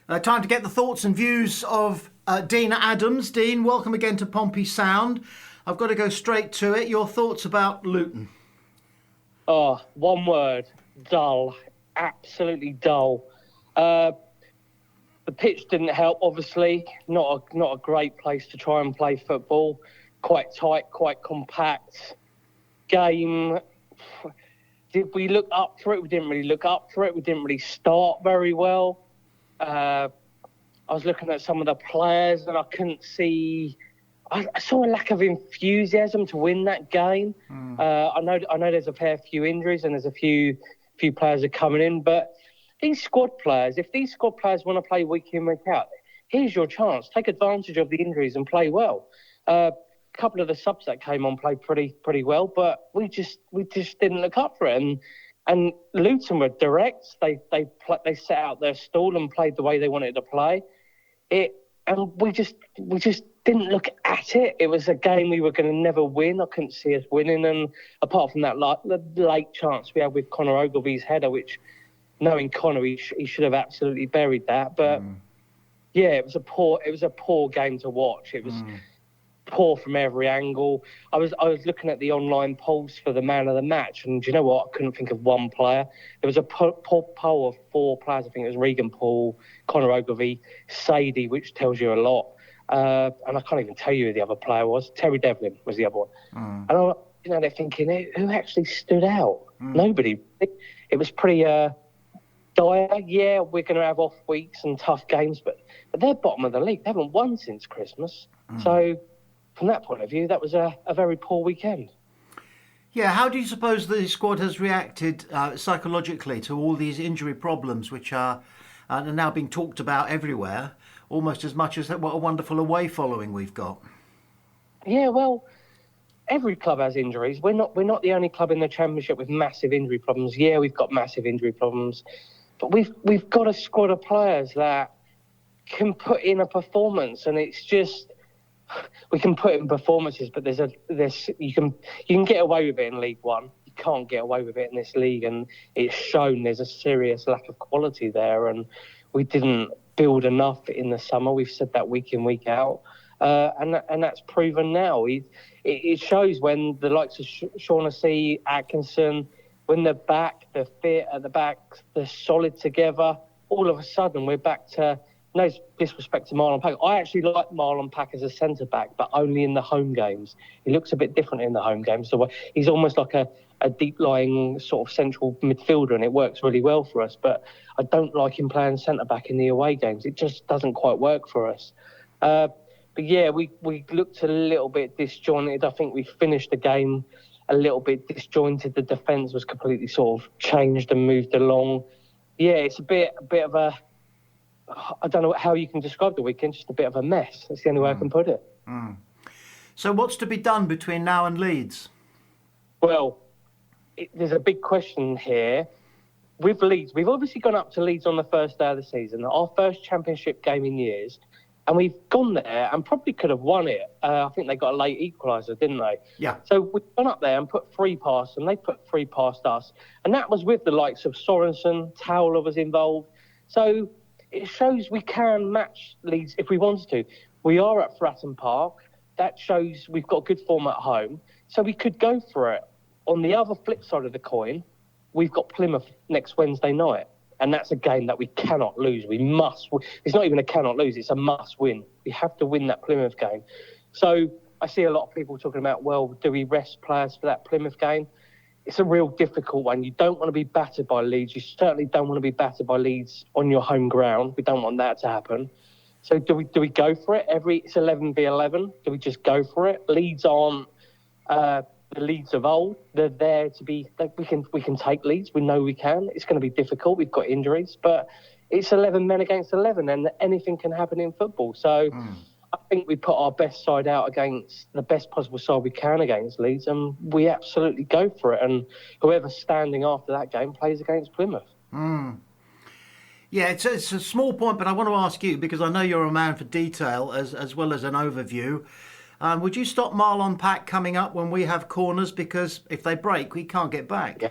Time to get the thoughts and views of Dean Adams. Dean, welcome again to Pompey Sound. I've got to go straight to it. Your thoughts about Luton? Oh, one word: dull. Absolutely dull. The pitch didn't help. Obviously, not a great place to try and play football. Quite tight, quite compact. Game. Did we look up for it? We didn't really look up for it. We didn't really start very well. I was looking at some of the players and I couldn't see. I saw a lack of enthusiasm to win that game. I know there's a fair few injuries and there's a few players are coming in, but these squad players, if these squad players want to play week in, week out, here's your chance. Take advantage of the injuries and play well. A couple of the subs that came on played pretty well, but we just didn't look up for it. And Luton were direct. They set out their stall and played the way they wanted to play. And we just didn't look at it. It was a game we were going to never win. I couldn't see us winning. And apart from that the late chance we had with Conor Ogilvy's header, which, knowing Conor, he should have absolutely buried that. But yeah, it was a poor game to watch. It was poor from every angle. I was looking at the online polls for the man of the match, and do you know what? I couldn't think of one player. There was a poll of 4 players. I think it was Regan Paul, Conor Ogilvy, Sadie, which tells you a lot. And I can't even tell you who the other player was. Terry Devlin was the other one. And they're thinking, who actually stood out? Nobody. It was pretty dire. Yeah, we're going to have off weeks and tough games, but they're bottom of the league. They haven't won since Christmas. So from that point of view, that was a very poor weekend. Yeah, how do you suppose the squad has reacted psychologically to all these injury problems, which are now being talked about everywhere, almost as much as what a wonderful away following we've got? Yeah, well, every club has injuries. We're not the only club in the Championship with massive injury problems. Yeah, we've got massive injury problems, but we've got a squad of players that can put in a performance, and it's just. We can put in performances, but you can get away with it in League One. You can't get away with it in this league, and it's shown there's a serious lack of quality there. And we didn't build enough in the summer. We've said that week in, week out, and that's proven now. It shows when the likes of Shaughnessy, Atkinson, when they're back, they're fit at the back, they're solid together. All of a sudden, we're back to. No disrespect to Marlon Pack. I actually like Marlon Pack as a centre-back, but only in the home games. He looks a bit different in the home games. So he's almost like a deep-lying sort of central midfielder, and it works really well for us. But I don't like him playing centre-back in the away games. It just doesn't quite work for us. But yeah, we looked a little bit disjointed. I think we finished the game a little bit disjointed. The defence was completely sort of changed and moved along. Yeah, it's a bit of a... I don't know how you can describe the weekend, just a bit of a mess. That's the only way I can put it. So what's to be done between now and Leeds? Well, there's a big question here. With Leeds, we've obviously gone up to Leeds on the first day of the season, our first Championship game in years, and we've gone there and probably could have won it. I think they got a late equaliser, didn't they? Yeah. So we've gone up there and put 3 past them. They put 3 past us. And that was with the likes of Sorensen, Towler was involved. So it shows we can match Leeds if we wanted to. We are at Fratton Park. That shows we've got good form at home. So we could go for it. On the other flip side of the coin, we've got Plymouth next Wednesday night. And that's a game that we cannot lose. We must. It's not even a cannot lose. It's a must win. We have to win that Plymouth game. So I see a lot of people talking about, well, do we rest players for that Plymouth game? It's a real difficult one. You don't want to be battered by Leeds. You certainly don't want to be battered by Leeds on your home ground. We don't want that to happen. So do we go for it? It's 11v11. Do we just go for it? Leeds aren't the Leeds of old. They're there to be. We can take Leeds. We know we can. It's going to be difficult. We've got injuries, but it's 11 men against 11, and anything can happen in football. So. I think we put our best side out against the best possible side we can against Leeds, and we absolutely go for it. And whoever's standing after that game plays against Plymouth. Yeah, it's a small point, but I want to ask you, because I know you're a man for detail as well as an overview. Would you stop Marlon Pack coming up when we have corners? Because if they break, we can't get back. Yeah.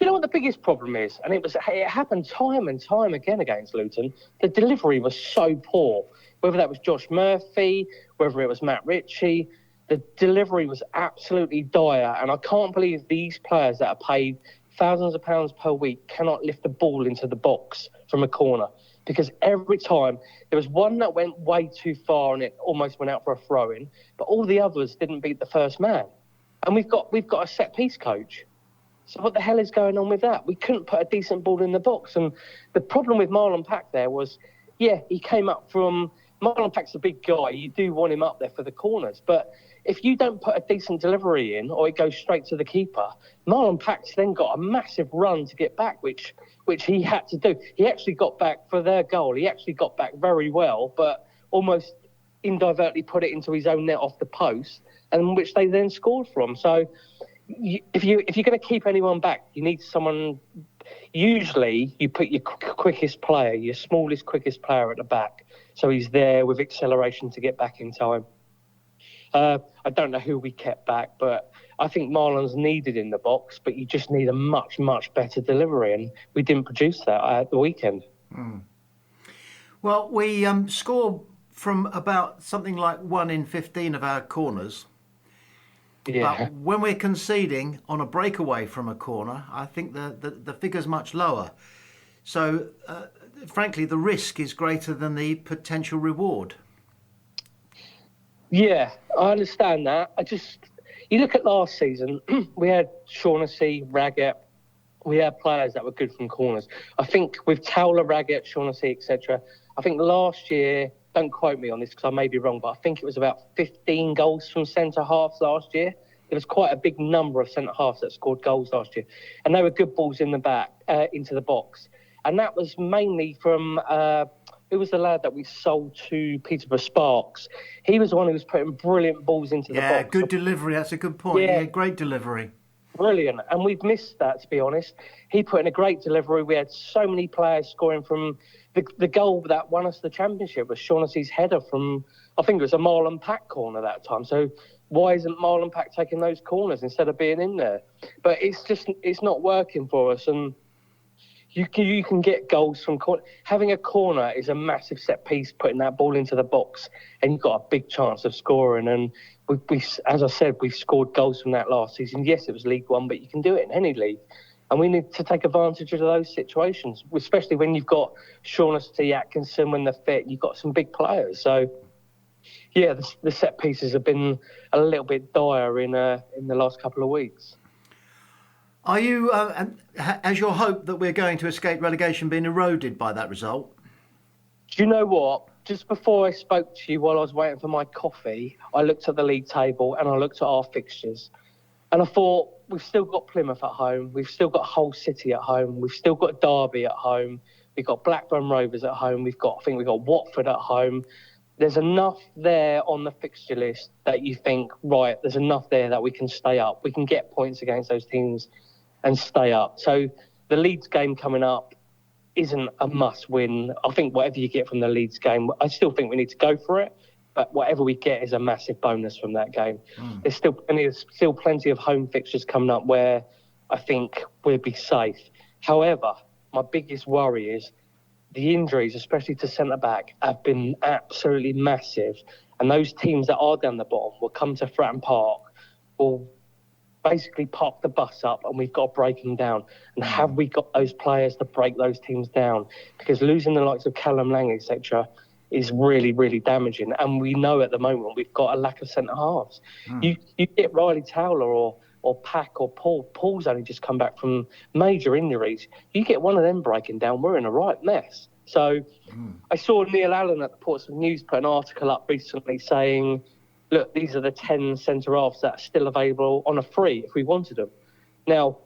You know what the biggest problem is? And it happened time and time again against Luton. The delivery was so poor. Whether that was Josh Murphy, whether it was Matt Ritchie, the delivery was absolutely dire. And I can't believe these players that are paid thousands of pounds per week cannot lift the ball into the box from a corner. Because every time, there was one that went way too far and it almost went out for a throw-in, but all the others didn't beat the first man. And we've got a set-piece coach. So what the hell is going on with that? We couldn't put a decent ball in the box. And the problem with Marlon Pack there was, he came up from... Marlon Pack's a big guy. You do want him up there for the corners. But if you don't put a decent delivery in or it goes straight to the keeper, Marlon Pack's then got a massive run to get back, which he had to do. He actually got back for their goal. He actually got back very well, but almost indirectly put it into his own net off the post, and which they then scored from. So if you're going to keep anyone back, you need someone. Usually, you put your quickest player, your smallest, quickest player at the back, so he's there with acceleration to get back in time. I don't know who we kept back, but I think Marlon's needed in the box, but you just need a much, much better delivery, and we didn't produce that at the weekend. Well, we score from about something like 1 in 15 of our corners. Yeah. But when we're conceding on a breakaway from a corner, I think the figure's much lower. So, frankly, the risk is greater than the potential reward. Yeah, I understand that. You look at last season, we had Shaughnessy, Raggett, we had players that were good from corners. I think with Towler, Raggett, Shaughnessy, etc., I think last year, don't quote me on this because I may be wrong, but I think it was about 15 goals from centre-halves last year. There was quite a big number of centre-halves that scored goals last year. And they were good balls in the back, into the box. And that was mainly from... who was the lad that we sold to Peterborough Sparks? He was the one who was putting brilliant balls into the box. Yeah, good delivery. That's a good point. Yeah, great delivery. Brilliant. And we've missed that, to be honest. He put in a great delivery. We had so many players scoring from... The goal that won us the championship was Shaughnessy's header from... I think it was a Marlon Pack corner that time. So why isn't Marlon Pack taking those corners instead of being in there? But it's not working for us. And... You can get goals from corner. Having a corner is a massive set piece, putting that ball into the box, and you've got a big chance of scoring. And we, as I said, we've scored goals from that last season. Yes, it was League One, but you can do it in any league. And we need to take advantage of those situations, especially when you've got Shaughnessy, Atkinson, when they're fit. You've got some big players. So, yeah, the set pieces have been a little bit dire in the last couple of weeks. Are you, has your hope that we're going to escape relegation been eroded by that result? Do you know what? Just before I spoke to you while I was waiting for my coffee, I looked at the league table and I looked at our fixtures. And I thought, we've still got Plymouth at home. We've still got Hull City at home. We've still got Derby at home. We've got Blackburn Rovers at home. I think we've got Watford at home. There's enough there on the fixture list that you think, right, there's enough there that we can stay up. We can get points against those teams and stay up. So the Leeds game coming up isn't a must-win. I think whatever you get from the Leeds game, I still think we need to go for it, but whatever we get is a massive bonus from that game. There's still plenty of home fixtures coming up where I think we'll be safe. However, my biggest worry is the injuries, especially to centre-back, have been absolutely massive. And those teams that are down the bottom will come to Fratton Park, will basically park the bus up, and we've got to break them down. And have we got those players to break those teams down? Because losing the likes of Callum Lang, etc., is really, really damaging. And we know at the moment we've got a lack of centre-halves. You get Riley Towler or Pack or Paul. Paul's only just come back from major injuries. You get one of them breaking down, we're in a right mess. So I saw Neil Allen at the Portsmouth News put an article up recently saying, look, these are the 10 centre-halves that are still available on a free if we wanted them. Now,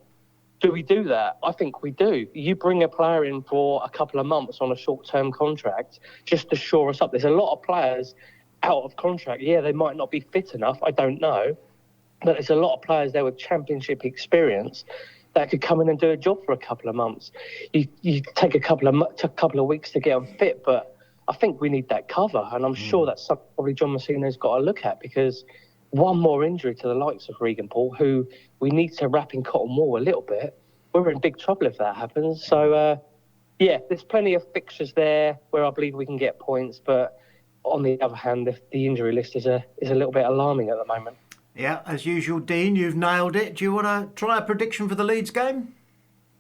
do we do that? I think we do. You bring a player in for a couple of months on a short-term contract just to shore us up. There's a lot of players out of contract. Yeah, they might not be fit enough. I don't know. But there's a lot of players there with championship experience that could come in and do a job for a couple of months. You take a couple of weeks to get them fit, but I think we need that cover. And I'm sure that's something probably John Messina's got to look at, because one more injury to the likes of Regan Paul, who we need to wrap in cotton wool a little bit, we're in big trouble if that happens. So, yeah, there's plenty of fixtures there where I believe we can get points, but on the other hand, the injury list is a little bit alarming at the moment. Yeah, as usual, Dean, you've nailed it. Do you want to try a prediction for the Leeds game?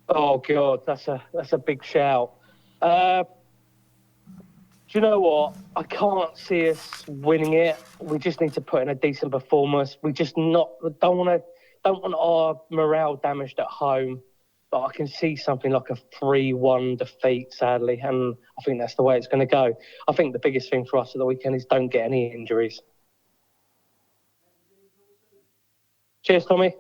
Oh God, that's a big shout. Do you know what? I can't see us winning it. We just need to put in a decent performance. We just don't want our morale damaged at home. But I can see something like a 3-1 defeat, sadly, and I think that's the way it's going to go. I think the biggest thing for us at the weekend is don't get any injuries. Cheers, Tommy.